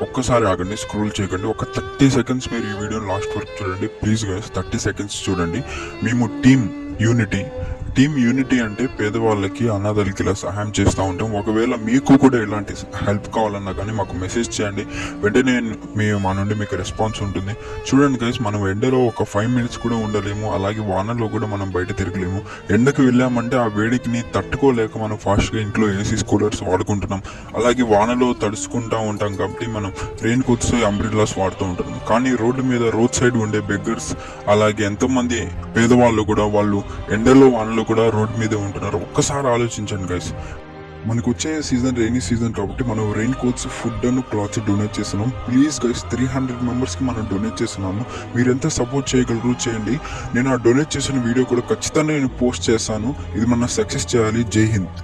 ఒక్కసారి ఆగండి, స్క్రోల్ చేయకండి. ఒక 30 సెకండ్స్ మీరు ఈ వీడియోని లాస్ట్ వరకు చూడండి ప్లీజ్ గైస్. 30 సెకండ్స్ చూడండి. మేము టీమ్ యూనిటీ అంటే పేదవాళ్ళకి, అనాథలకి ఇలా సహాయం చేస్తూ ఉంటాం. ఒకవేళ మీకు కూడా ఇలాంటి హెల్ప్ కావాలన్నా కానీ మాకు మెసేజ్ చేయండి, వెంటనే మా నుండి మీకు రెస్పాన్స్ ఉంటుంది. చూడండి గైస్, మనం ఎండలో ఒక 5 మినిట్స్ కూడా ఉండలేము, అలాగే వానలో కూడా మనం బయట తిరగలేము. ఎండకు వెళ్ళామంటే ఆ వేడికిని తట్టుకోలేక మనం ఫాస్ట్గా ఇంట్లో ఏసీ కూలర్స్ వాడుకుంటున్నాం. అలాగే వానలో తడుచుకుంటూ ఉంటాం కాబట్టి మనం రెయిన్ కోట్స్, అంబ్రిల్లాస్ వాడుతూ ఉంటాం. కానీ రోడ్ సైడ్ ఉండే బెగ్గర్స్, అలాగే ఎంతోమంది పేదవాళ్ళు కూడా వాళ్ళు ఎండలో వానలో కూడా రోడ్ మీదే ఉంటున్నారు. ఒక్కసారి ఆలోచించండి గైస్. మనకు వచ్చే సీజన్ రైనీ సీజన్ కాబట్టి మనం rain coats, food and clothes donate చేస్తున్నాం. ప్లీజ్ గైస్, 300 మెంబర్స్కి మనం డొనేట్ చేస్తున్నాము. మీరు ఎంత సపోర్ట్ చేయగలరు చేయండి. నేను ఆ డొనేట్ చేసిన వీడియో కూడా ఖచ్చితంగా నేను పోస్ట్ చేస్తాను. ఇది మనం సక్సెస్ చేయాలి. జై హింద్.